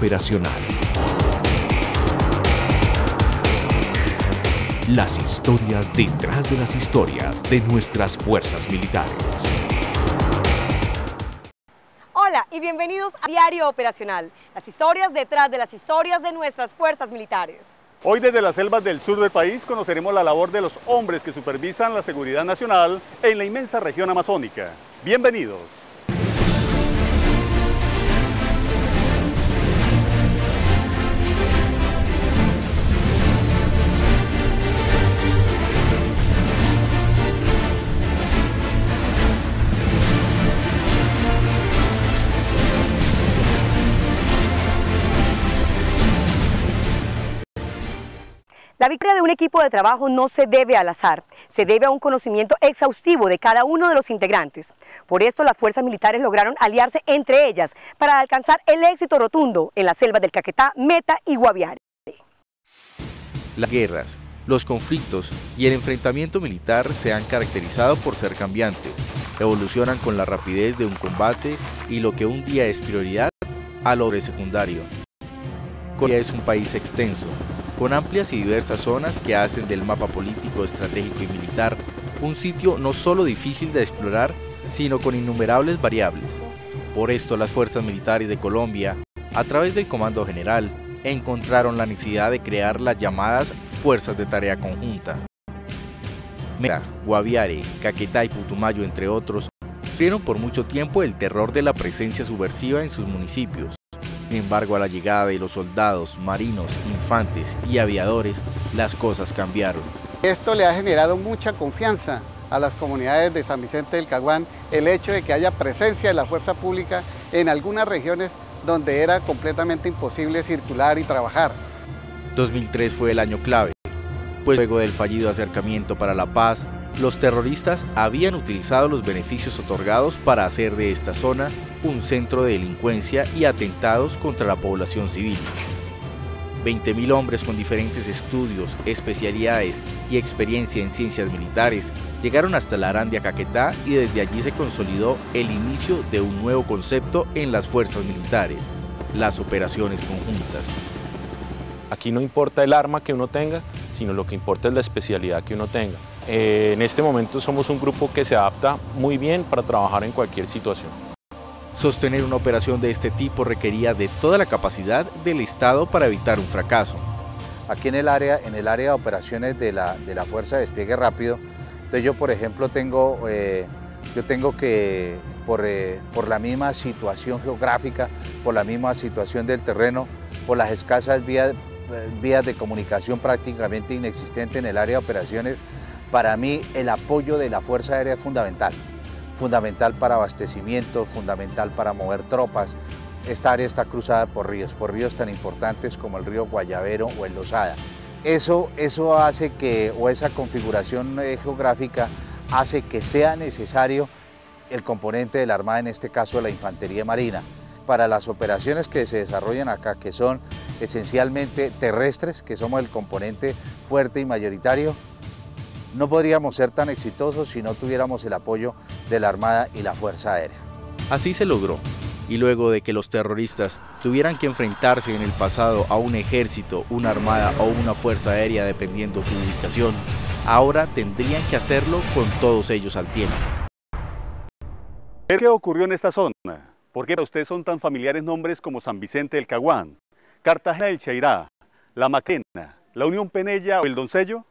Operacional. Las historias detrás de las historias de nuestras fuerzas militares. Hola y bienvenidos a Diario Operacional, las historias detrás de las historias de nuestras fuerzas militares. Hoy desde las selvas del sur del país conoceremos la labor de los hombres que supervisan la seguridad nacional en la inmensa región amazónica. Bienvenidos. La victoria de un equipo de trabajo no se debe al azar, se debe a un conocimiento exhaustivo de cada uno de los integrantes. Por esto las fuerzas militares lograron aliarse entre ellas para alcanzar el éxito rotundo en las selvas del Caquetá, Meta y Guaviare. Las guerras, los conflictos y el enfrentamiento militar se han caracterizado por ser cambiantes, evolucionan con la rapidez de un combate y lo que un día es prioridad, al otro es secundario. Colombia es un país extenso, con amplias y diversas zonas que hacen del mapa político, estratégico y militar un sitio no solo difícil de explorar, sino con innumerables variables. Por esto las fuerzas militares de Colombia, a través del Comando General, encontraron la necesidad de crear las llamadas Fuerzas de Tarea Conjunta. Meta, Guaviare, Caquetá y Putumayo, entre otros, sufrieron por mucho tiempo el terror de la presencia subversiva en sus municipios. Sin embargo, a la llegada de los soldados, marinos, infantes y aviadores, las cosas cambiaron. Esto le ha generado mucha confianza a las comunidades de San Vicente del Caguán, el hecho de que haya presencia de la fuerza pública en algunas regiones donde era completamente imposible circular y trabajar. 2003 fue el año clave, pues luego del fallido acercamiento para la paz, los terroristas habían utilizado los beneficios otorgados para hacer de esta zona un centro de delincuencia y atentados contra la población civil. 20.000 hombres con diferentes estudios, especialidades y experiencia en ciencias militares llegaron hasta la Arandia Caquetá y desde allí se consolidó el inicio de un nuevo concepto en las fuerzas militares, las operaciones conjuntas. Aquí no importa el arma que uno tenga, sino lo que importa es la especialidad que uno tenga. En este momento somos un grupo que se adapta muy bien para trabajar en cualquier situación. Sostener una operación de este tipo requería de toda la capacidad del Estado para evitar un fracaso. Aquí en el área de operaciones de la Fuerza de Despliegue Rápido, entonces yo por ejemplo tengo que, por la misma situación geográfica, por la misma situación del terreno, por las escasas vías de comunicación prácticamente inexistentes en el área de operaciones, para mí el apoyo de la Fuerza Aérea es fundamental. Fundamental para abastecimiento, fundamental para mover tropas. Esta área está cruzada por ríos tan importantes como el río Guayavero o el Lozada. Eso hace que, o esa configuración geográfica hace que sea necesario el componente de la Armada, en este caso la Infantería Marina. Para las operaciones que se desarrollan acá, que son esencialmente terrestres, que somos el componente fuerte y mayoritario, no podríamos ser tan exitosos si no tuviéramos el apoyo de la Armada y la Fuerza Aérea. Así se logró, y luego de que los terroristas tuvieran que enfrentarse en el pasado a un ejército, una armada o una fuerza aérea dependiendo su ubicación, ahora tendrían que hacerlo con todos ellos al tiempo. ¿Qué ocurrió en esta zona? ¿Por qué para ustedes son tan familiares nombres como San Vicente del Caguán, Cartagena del Chairá, La Maquena, la Unión Penella o el Doncello?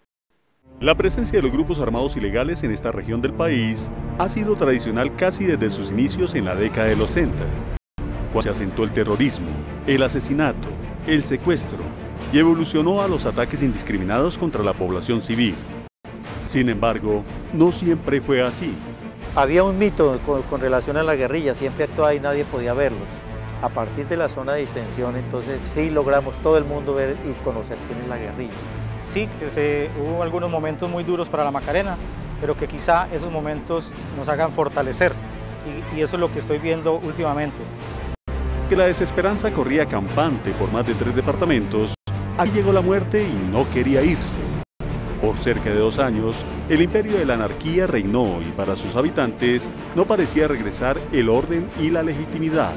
La presencia de los grupos armados ilegales en esta región del país ha sido tradicional casi desde sus inicios en la década de los 60, cuando se asentó el terrorismo, el asesinato, el secuestro y evolucionó a los ataques indiscriminados contra la población civil. Sin embargo, no siempre fue así. Había un mito con relación a la guerrilla, siempre actuaba y nadie podía verlos. A partir de la zona de distensión, entonces sí logramos todo el mundo ver y conocer quién es la guerrilla. Sí, que hubo algunos momentos muy duros para la Macarena, pero que quizá esos momentos nos hagan fortalecer, y eso es lo que estoy viendo últimamente. Que la desesperanza corría campante por más de 3 departamentos, aquí llegó la muerte y no quería irse. Por cerca de 2 años, el imperio de la anarquía reinó y para sus habitantes no parecía regresar el orden y la legitimidad.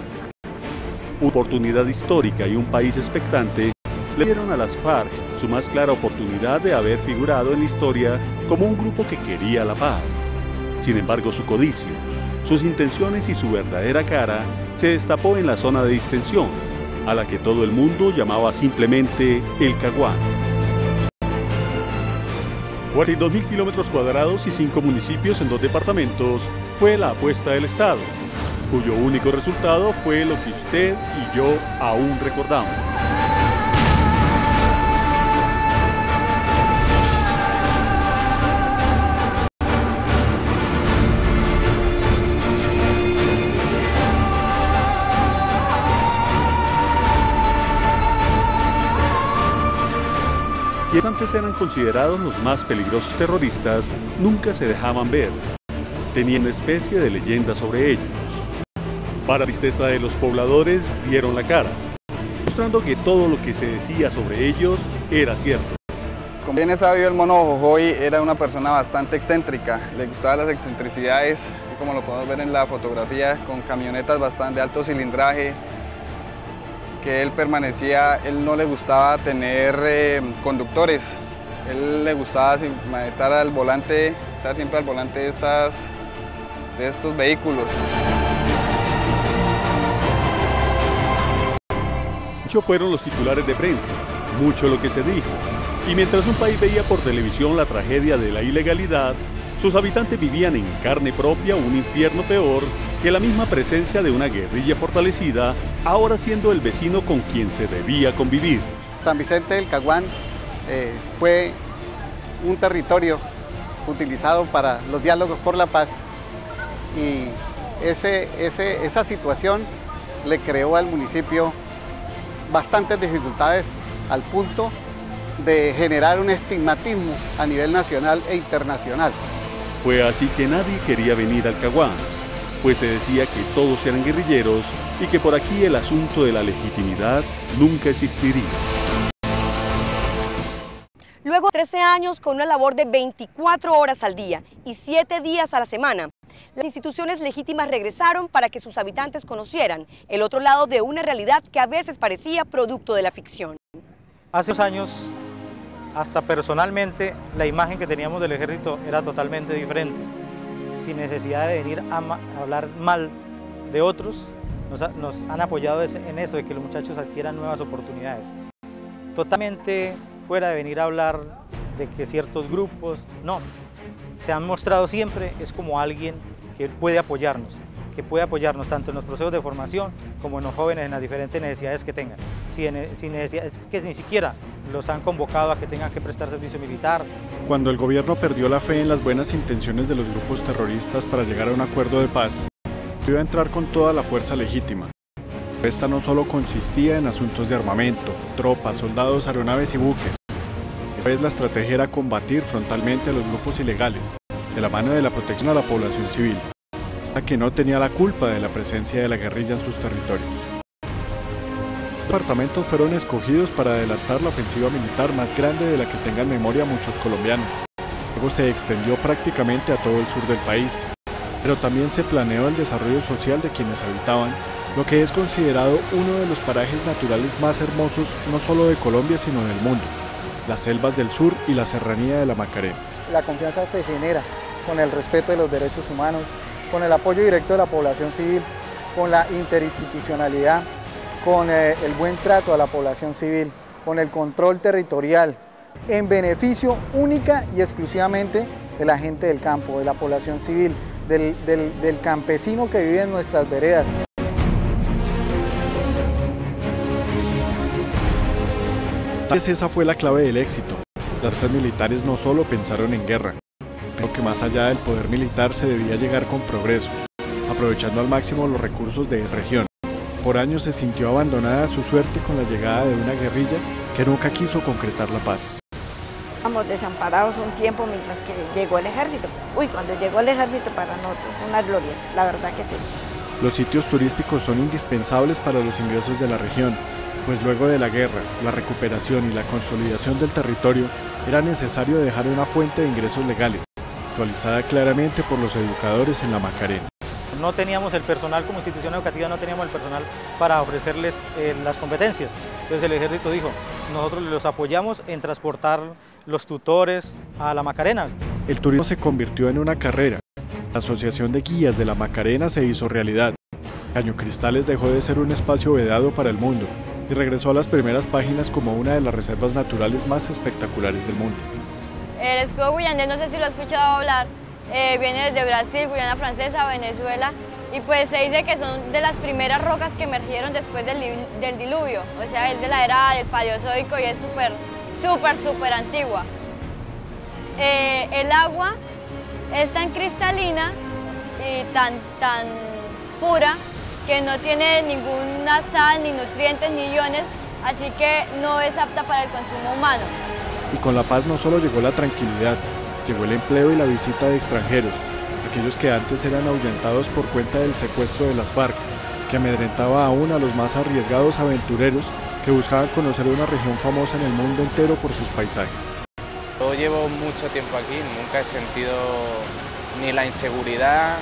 Oportunidad histórica y un país expectante le dieron a las FARC su más clara oportunidad de haber figurado en la historia como un grupo que quería la paz. Sin embargo, su codicia, sus intenciones y su verdadera cara se destapó en la zona de distensión, a la que todo el mundo llamaba simplemente el Caguán. 42.000 kilómetros cuadrados y 5 municipios en 2 departamentos fue la apuesta del Estado, cuyo único resultado fue lo que usted y yo aún recordamos. Quienes antes eran considerados los más peligrosos terroristas, nunca se dejaban ver. Tenían una especie de leyenda sobre ellos. Para tristeza de los pobladores, dieron la cara, mostrando que todo lo que se decía sobre ellos era cierto. Como bien es sabido, el Mono Jojoy era una persona bastante excéntrica, le gustaban las excentricidades, como lo podemos ver en la fotografía, con camionetas bastante de alto cilindraje, que él no le gustaba tener conductores, él le gustaba estar al volante, estar siempre al volante de estos vehículos. Muchos fueron los titulares de prensa, mucho lo que se dijo, y mientras un país veía por televisión la tragedia de la ilegalidad, sus habitantes vivían en carne propia un infierno peor que la misma presencia de una guerrilla fortalecida, ahora siendo el vecino con quien se debía convivir. San Vicente del Caguán fue un territorio utilizado para los diálogos por la paz y esa situación le creó al municipio bastantes dificultades al punto de generar un estigmatismo a nivel nacional e internacional. Fue así que nadie quería venir al Caguán, pues se decía que todos eran guerrilleros y que por aquí el asunto de la legitimidad nunca existiría. Luego de 13 años con una labor de 24 horas al día y 7 días a la semana, las instituciones legítimas regresaron para que sus habitantes conocieran el otro lado de una realidad que a veces parecía producto de la ficción. Hace unos años, hasta personalmente, la imagen que teníamos del ejército era totalmente diferente. Sin necesidad de venir a hablar mal de otros, nos han apoyado en eso, de que los muchachos adquieran nuevas oportunidades. Totalmente fuera de venir a hablar de que ciertos grupos, no. Se han mostrado siempre es como alguien que puede apoyarnos tanto en los procesos de formación como en los jóvenes en las diferentes necesidades que tengan. Sin necesidades que ni siquiera los han convocado a que tengan que prestar servicio militar. Cuando el gobierno perdió la fe en las buenas intenciones de los grupos terroristas para llegar a un acuerdo de paz, iba a entrar con toda la fuerza legítima. Esta no solo consistía en asuntos de armamento, tropas, soldados, aeronaves y buques. Esta vez la estrategia era combatir frontalmente a los grupos ilegales, de la mano de la protección a la población civil, que no tenía la culpa de la presencia de la guerrilla en sus territorios. Los departamentos fueron escogidos para adelantar la ofensiva militar más grande de la que tengan memoria muchos colombianos. Luego se extendió prácticamente a todo el sur del país, pero también se planeó el desarrollo social de quienes habitaban, lo que es considerado uno de los parajes naturales más hermosos no solo de Colombia sino del mundo, las selvas del sur y la serranía de la Macarena. La confianza se genera con el respeto de los derechos humanos, con el apoyo directo de la población civil, con la interinstitucionalidad, con el buen trato a la población civil, con el control territorial, en beneficio única y exclusivamente de la gente del campo, de la población civil, del campesino que vive en nuestras veredas. Tal vez esa fue la clave del éxito. Las fuerzas militares no solo pensaron en guerra, pero que más allá del poder militar se debía llegar con progreso, aprovechando al máximo los recursos de esta región. Por años se sintió abandonada a su suerte con la llegada de una guerrilla que nunca quiso concretar la paz. Estábamos desamparados un tiempo mientras que llegó el ejército. Cuando llegó el ejército para nosotros fue una gloria, la verdad que sí. Los sitios turísticos son indispensables para los ingresos de la región, pues luego de la guerra, la recuperación y la consolidación del territorio, era necesario dejar una fuente de ingresos legales, actualizada claramente por los educadores en la Macarena. No teníamos el personal como institución educativa, no teníamos el personal para ofrecerles las competencias. Entonces el ejército dijo, nosotros los apoyamos en transportar los tutores a la Macarena. El turismo se convirtió en una carrera. La Asociación de Guías de la Macarena se hizo realidad. Caño Cristales dejó de ser un espacio vedado para el mundo y regresó a las primeras páginas como una de las reservas naturales más espectaculares del mundo. El escudo guyanés, no sé si lo he escuchado hablar, viene desde Brasil, Guyana Francesa, Venezuela, y pues se dice que son de las primeras rocas que emergieron después del diluvio, o sea, es de la era del Paleozoico y es súper antigua. El agua es tan cristalina y tan pura que no tiene ninguna sal, ni nutrientes, ni iones, así que no es apta para el consumo humano. Y con La Paz no solo llegó la tranquilidad, llegó el empleo y la visita de extranjeros, aquellos que antes eran ahuyentados por cuenta del secuestro de las FARC, que amedrentaba aún a los más arriesgados aventureros que buscaban conocer una región famosa en el mundo entero por sus paisajes. Yo llevo mucho tiempo aquí, nunca he sentido ni la inseguridad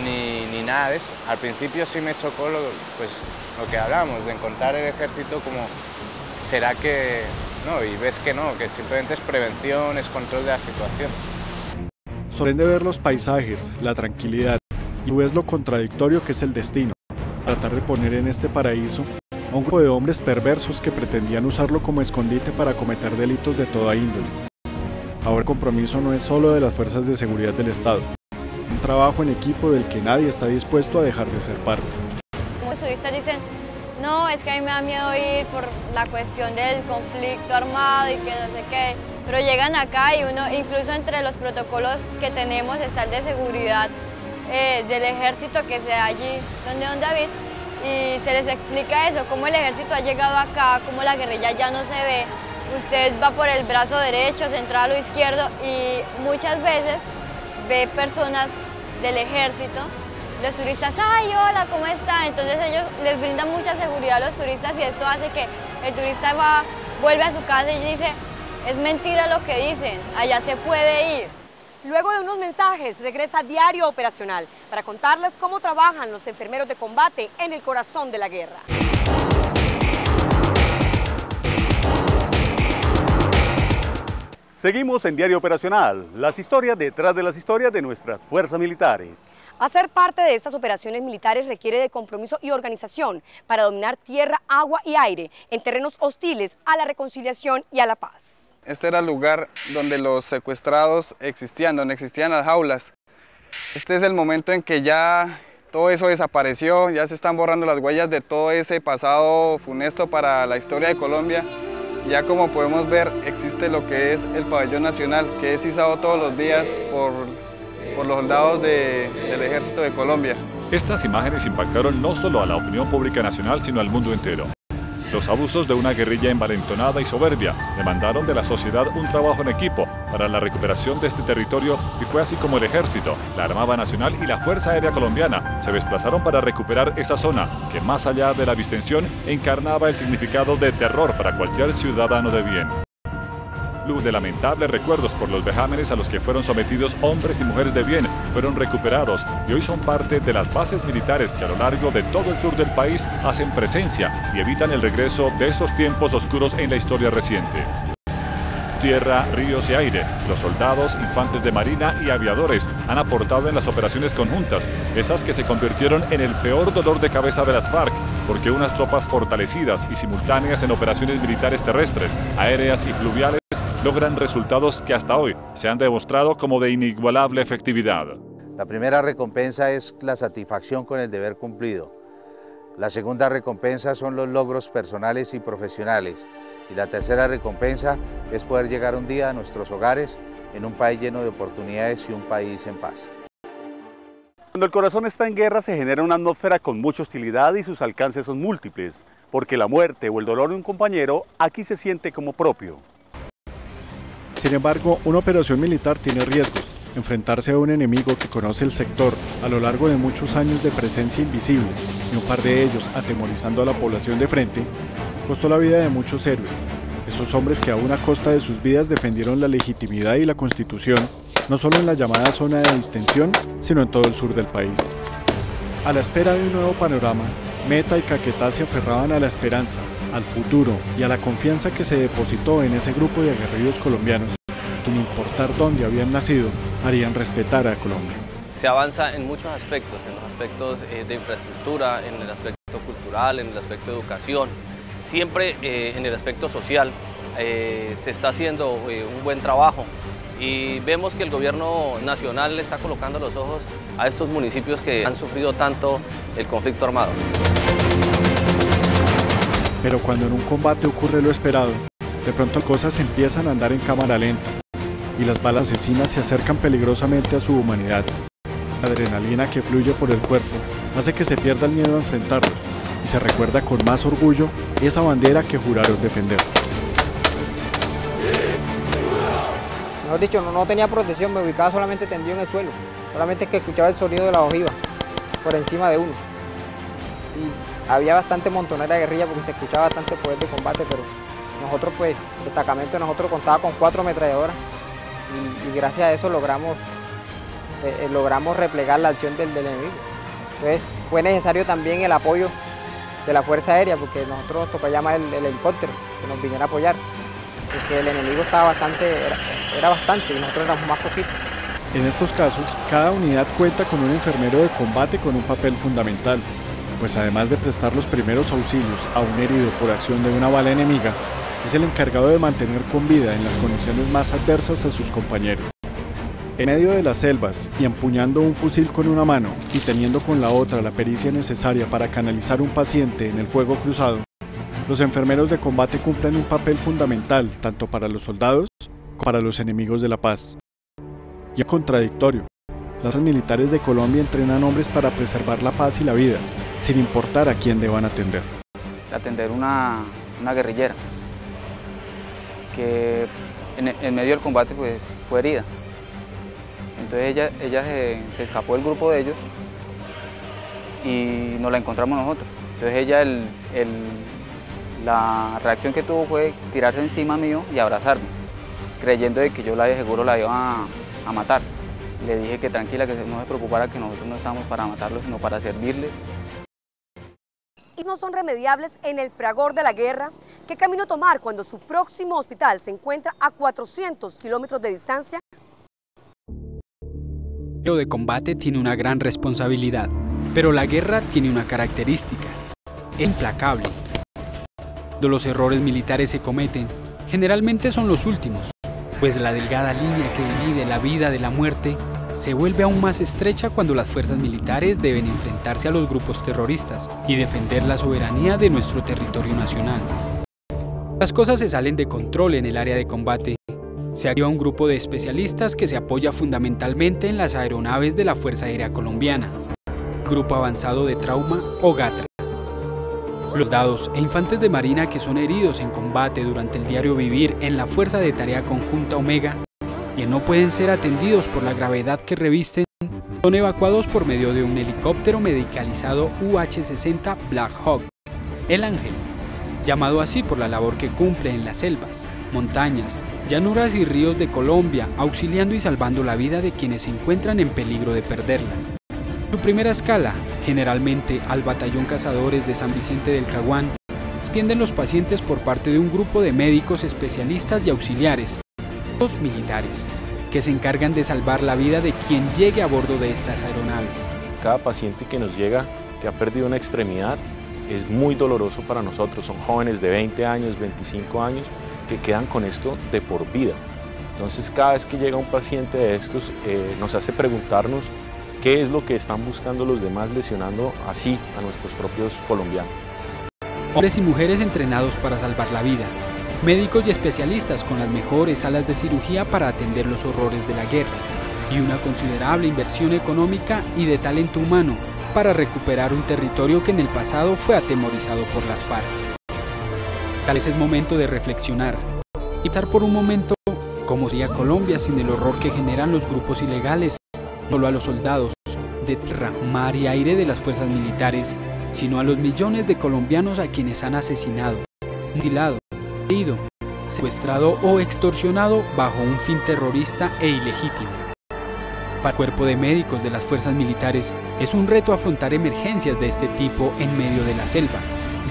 ni nada de eso. Al principio sí me chocó lo que hablamos, de encontrar el ejército como, ¿será que no? Y ves que no, que simplemente es prevención, es control de la situación. Sorprende ver los paisajes, la tranquilidad, y ves lo contradictorio que es el destino, tratar de poner en este paraíso a un grupo de hombres perversos que pretendían usarlo como escondite para cometer delitos de toda índole. Ahora el compromiso no es solo de las fuerzas de seguridad del Estado, un trabajo en equipo del que nadie está dispuesto a dejar de ser parte. Los turistas dicen, no, es que a mí me da miedo ir por la cuestión del conflicto armado y que no sé qué, pero llegan acá y uno, incluso entre los protocolos que tenemos está el de seguridad del ejército que se da allí donde don David, y se les explica eso, cómo el ejército ha llegado acá, cómo la guerrilla ya no se ve, usted va por el brazo derecho, central o izquierdo, y muchas veces ve personas del ejército, los turistas, ¡ay, hola, ¿cómo está? Entonces ellos les brindan mucha seguridad a los turistas y esto hace que el turista vuelve a su casa y dice, es mentira lo que dicen, allá se puede ir. Luego de unos mensajes, regresa Diario Operacional para contarles cómo trabajan los enfermeros de combate en el corazón de la guerra. Seguimos en Diario Operacional, las historias detrás de las historias de nuestras fuerzas militares. Hacer parte de estas operaciones militares requiere de compromiso y organización para dominar tierra, agua y aire en terrenos hostiles a la reconciliación y a la paz. Este era el lugar donde los secuestrados existían, donde existían las jaulas. Este es el momento en que ya todo eso desapareció, ya se están borrando las huellas de todo ese pasado funesto para la historia de Colombia. Ya como podemos ver, existe lo que es el pabellón nacional, que es izado todos los días por los soldados del Ejército de Colombia. Estas imágenes impactaron no solo a la opinión pública nacional, sino al mundo entero. Los abusos de una guerrilla envalentonada y soberbia demandaron de la sociedad un trabajo en equipo para la recuperación de este territorio y fue así como el Ejército, la Armada Nacional y la Fuerza Aérea Colombiana se desplazaron para recuperar esa zona que, más allá de la distensión, encarnaba el significado de terror para cualquier ciudadano de bien. Luz de lamentables recuerdos por los vejámenes a los que fueron sometidos hombres y mujeres de bien fueron recuperados y hoy son parte de las bases militares que a lo largo de todo el sur del país hacen presencia y evitan el regreso de esos tiempos oscuros en la historia reciente. Tierra, ríos y aire, los soldados, infantes de marina y aviadores han aportado en las operaciones conjuntas, esas que se convirtieron en el peor dolor de cabeza de las FARC, porque unas tropas fortalecidas y simultáneas en operaciones militares terrestres, aéreas y fluviales logran resultados que hasta hoy se han demostrado como de inigualable efectividad. La primera recompensa es la satisfacción con el deber cumplido. La segunda recompensa son los logros personales y profesionales. Y la tercera recompensa es poder llegar un día a nuestros hogares en un país lleno de oportunidades y un país en paz. Cuando el corazón está en guerra se genera una atmósfera con mucha hostilidad y sus alcances son múltiples, porque la muerte o el dolor de un compañero aquí se siente como propio. Sin embargo, una operación militar tiene riesgos. Enfrentarse a un enemigo que conoce el sector a lo largo de muchos años de presencia invisible, y un par de ellos atemorizando a la población de frente, costó la vida de muchos héroes. Esos hombres que aún a costa de sus vidas defendieron la legitimidad y la Constitución, no solo en la llamada zona de distensión, sino en todo el sur del país. A la espera de un nuevo panorama, Meta y Caquetá se aferraban a la esperanza, al futuro y a la confianza que se depositó en ese grupo de aguerridos colombianos, que sin importar dónde habían nacido, harían respetar a Colombia. Se avanza en muchos aspectos, en los aspectos de infraestructura, en el aspecto cultural, en el aspecto de educación, siempre en el aspecto social se está haciendo un buen trabajo y vemos que el gobierno nacional le está colocando los ojos a estos municipios que han sufrido tanto el conflicto armado. Pero cuando en un combate ocurre lo esperado, de pronto cosas empiezan a andar en cámara lenta y las balas asesinas se acercan peligrosamente a su humanidad. La adrenalina que fluye por el cuerpo hace que se pierda el miedo a enfrentarlos y se recuerda con más orgullo esa bandera que juraron defender. Mejor dicho, no tenía protección, me ubicaba solamente tendido en el suelo, solamente que escuchaba el sonido de la ojiva por encima de uno. Y había bastante montonera de guerrilla porque se escuchaba bastante poder de combate, pero nosotros pues, el destacamento de nosotros contaba con 4 ametralladoras y gracias a eso logramos replegar la acción del enemigo. Entonces fue necesario también el apoyo de la Fuerza Aérea porque nosotros nos tocó llamar el helicóptero que nos viniera a apoyar, porque el enemigo estaba era bastante y nosotros éramos más poquitos. En estos casos, cada unidad cuenta con un enfermero de combate con un papel fundamental, pues además de prestar los primeros auxilios a un herido por acción de una bala enemiga, es el encargado de mantener con vida en las condiciones más adversas a sus compañeros. En medio de las selvas y empuñando un fusil con una mano y teniendo con la otra la pericia necesaria para canalizar un paciente en el fuego cruzado, los enfermeros de combate cumplen un papel fundamental tanto para los soldados como para los enemigos de la paz. Y es contradictorio. Las militares de Colombia entrenan hombres para preservar la paz y la vida, sin importar a quién deban atender. Atender una guerrillera que en medio del combate pues, fue herida. Entonces ella se escapó del grupo de ellos y nos la encontramos nosotros. Entonces ella, la reacción que tuvo fue tirarse encima mío y abrazarme, creyendo de que yo de seguro la iba a matar. Le dije que tranquila, que no se preocupara, que nosotros no estamos para matarlos, sino para servirles. ¿Y no son remediables en el fragor de la guerra? ¿Qué camino tomar cuando su próximo hospital se encuentra a 400 kilómetros de distancia? El de combate tiene una gran responsabilidad, pero la guerra tiene una característica: es implacable. Cuando los errores militares se cometen, generalmente son los últimos, pues la delgada línea que divide la vida de la muerte se vuelve aún más estrecha cuando las fuerzas militares deben enfrentarse a los grupos terroristas y defender la soberanía de nuestro territorio nacional. Las cosas se salen de control en el área de combate. Se activa un grupo de especialistas que se apoya fundamentalmente en las aeronaves de la Fuerza Aérea Colombiana, Grupo Avanzado de Trauma o GATRA. Los soldados e infantes de marina que son heridos en combate durante el diario vivir en la Fuerza de Tarea Conjunta Omega y no pueden ser atendidos por la gravedad que revisten, son evacuados por medio de un helicóptero medicalizado UH-60 Black Hawk, el Ángel, llamado así por la labor que cumple en las selvas, montañas, llanuras y ríos de Colombia, auxiliando y salvando la vida de quienes se encuentran en peligro de perderla. Su primera escala, generalmente al Batallón Cazadores de San Vicente del Caguán, atienden los pacientes por parte de un grupo de médicos especialistas y auxiliares, los militares, que se encargan de salvar la vida de quien llegue a bordo de estas aeronaves. Cada paciente que nos llega, que ha perdido una extremidad, es muy doloroso para nosotros. Son jóvenes de 20 años, 25 años, que quedan con esto de por vida. Entonces cada vez que llega un paciente de estos nos hace preguntarnos qué es lo que están buscando los demás lesionando así a nuestros propios colombianos. Hombres y mujeres entrenados para salvar la vida, médicos y especialistas con las mejores salas de cirugía para atender los horrores de la guerra y una considerable inversión económica y de talento humano para recuperar un territorio que en el pasado fue atemorizado por las FARC. Tal vez es momento de reflexionar y pensar por un momento cómo sería Colombia sin el horror que generan los grupos ilegales, no solo a los soldados de tierra, mar y aire de las fuerzas militares, sino a los millones de colombianos a quienes han asesinado, mutilado, herido, secuestrado o extorsionado bajo un fin terrorista e ilegítimo. Para el cuerpo de médicos de las fuerzas militares es un reto afrontar emergencias de este tipo en medio de la selva,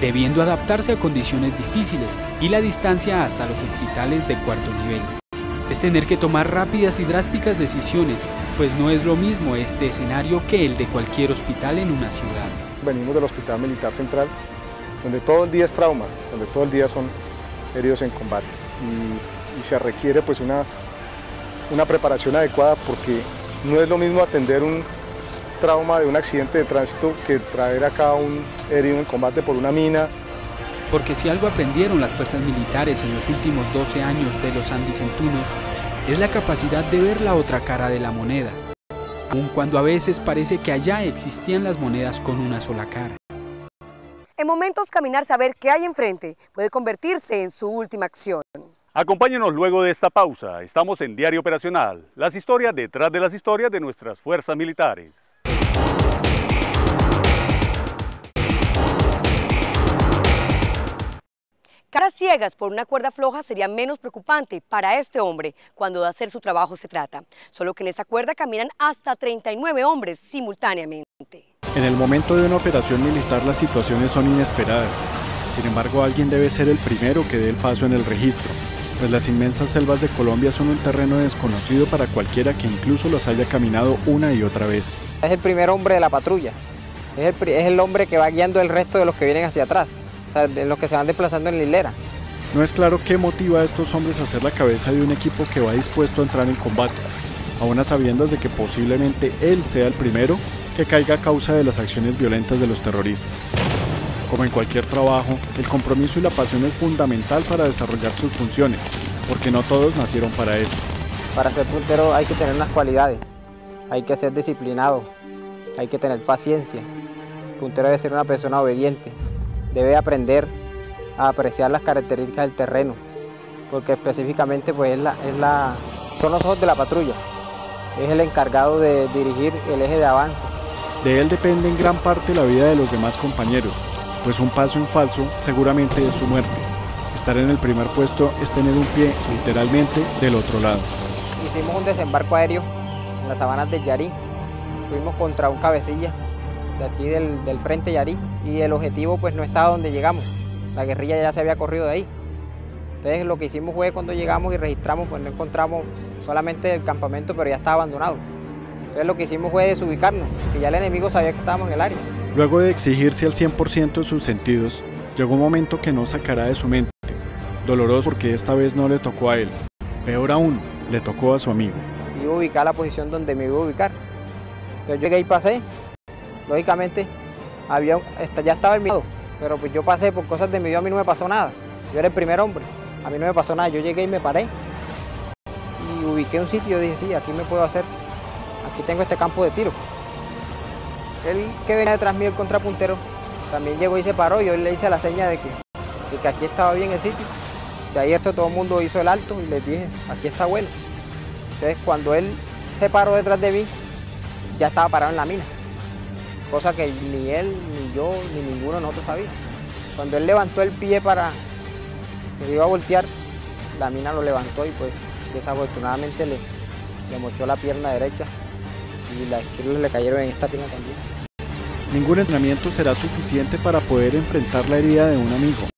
debiendo adaptarse a condiciones difíciles y la distancia hasta los hospitales de cuarto nivel. Es tener que tomar rápidas y drásticas decisiones, pues no es lo mismo este escenario que el de cualquier hospital en una ciudad. Venimos del Hospital Militar Central, donde todo el día es trauma, donde todo el día son heridos en combate y se requiere pues una preparación adecuada, porque no es lo mismo atender un trauma de un accidente de tránsito que traer acá a un herido en combate por una mina. Porque si algo aprendieron las fuerzas militares en los últimos 12 años de los sanvicentunos, es la capacidad de ver la otra cara de la moneda, aun cuando a veces parece que allá existían las monedas con una sola cara. En momentos, caminar, saber qué hay enfrente puede convertirse en su última acción. Acompáñenos luego de esta pausa. Estamos en Diario Operacional, las historias detrás de las historias de nuestras fuerzas militares. Caras ciegas por una cuerda floja sería menos preocupante para este hombre cuando de hacer su trabajo se trata. Solo que en esta cuerda caminan hasta 39 hombres simultáneamente. En el momento de una operación militar las situaciones son inesperadas. Sin embargo, alguien debe ser el primero que dé el paso en el registro, pues las inmensas selvas de Colombia son un terreno desconocido para cualquiera que incluso las haya caminado una y otra vez. Es el primer hombre de la patrulla, es el hombre que va guiando el resto de los que vienen hacia atrás, o sea, de los que se van desplazando en la hilera. No es claro qué motiva a estos hombres a ser la cabeza de un equipo que va dispuesto a entrar en combate, aún a sabiendas de que posiblemente él sea el primero que caiga a causa de las acciones violentas de los terroristas. Como en cualquier trabajo, el compromiso y la pasión es fundamental para desarrollar sus funciones, porque no todos nacieron para esto. Para ser puntero hay que tener unas cualidades, hay que ser disciplinado, hay que tener paciencia. El puntero debe ser una persona obediente, debe aprender a apreciar las características del terreno, porque específicamente pues son los ojos de la patrulla, es el encargado de dirigir el eje de avance. De él depende en gran parte la vida de los demás compañeros, pues un paso en falso seguramente es su muerte. Estar en el primer puesto es tener un pie literalmente del otro lado. Hicimos un desembarco aéreo en las sabanas del Yarí, fuimos contra un cabecilla de aquí del frente Yarí y el objetivo pues no estaba donde llegamos, la guerrilla ya se había corrido de ahí. Entonces lo que hicimos fue cuando llegamos y registramos, pues no encontramos solamente el campamento, pero ya estaba abandonado. Entonces lo que hicimos fue desubicarnos, que ya el enemigo sabía que estábamos en el área. Luego de exigirse al 100% de sus sentidos, llegó un momento que no sacará de su mente. Doloroso porque esta vez no le tocó a él. Peor aún, le tocó a su amigo. Iba a ubicar la posición donde me iba a ubicar. Entonces yo llegué y pasé. Lógicamente, ya estaba el miedo, pero pues yo pasé por cosas de mi vida, a mí no me pasó nada. Yo era el primer hombre, a mí no me pasó nada. Yo llegué y me paré y ubiqué un sitio y dije, sí, aquí me puedo hacer. Aquí tengo este campo de tiro. Él que venía detrás mío, el contrapuntero, también llegó y se paró. Yo le hice la seña de que aquí estaba bien el sitio. De ahí todo el mundo hizo el alto y les dije, aquí está bueno. Entonces cuando él se paró detrás de mí, ya estaba parado en la mina. Cosa que ni él, ni yo, ni ninguno de nosotros sabía. Cuando él levantó el pie para que se iba a voltear, la mina lo levantó y pues desafortunadamente le mochó la pierna derecha y las esquirlas le cayeron en esta pierna también. Ningún entrenamiento será suficiente para poder enfrentar la herida de un amigo.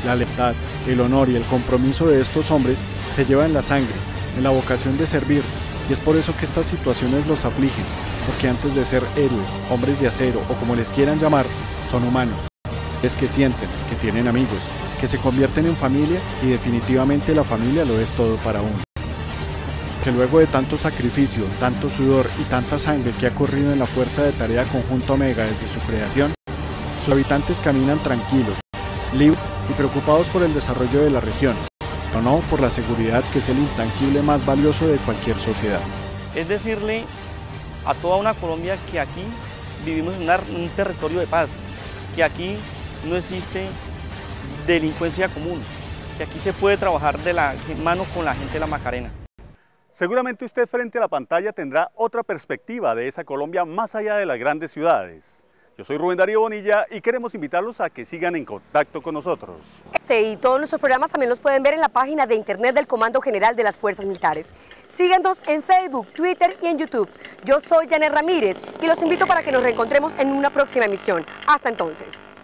La lealtad, el honor y el compromiso de estos hombres se llevan en la sangre, en la vocación de servir, y es por eso que estas situaciones los afligen, porque antes de ser héroes, hombres de acero o como les quieran llamar, son humanos. Es que sienten, que tienen amigos, que se convierten en familia y definitivamente la familia lo es todo para uno. Que luego de tanto sacrificio, tanto sudor y tanta sangre que ha corrido en la Fuerza de Tarea Conjunto Omega desde su creación, sus habitantes caminan tranquilos, libres y preocupados por el desarrollo de la región, pero no por la seguridad que es el intangible más valioso de cualquier sociedad. Es decirle a toda una Colombia que aquí vivimos en un territorio de paz, que aquí no existe delincuencia común, que aquí se puede trabajar de la mano con la gente de la Macarena. Seguramente usted frente a la pantalla tendrá otra perspectiva de esa Colombia más allá de las grandes ciudades. Yo soy Rubén Darío Bonilla y queremos invitarlos a que sigan en contacto con nosotros. Este y todos nuestros programas también los pueden ver en la página de internet del Comando General de las Fuerzas Militares. Síganos en Facebook, Twitter y en YouTube. Yo soy Janet Ramírez y los invito para que nos reencontremos en una próxima emisión. Hasta entonces.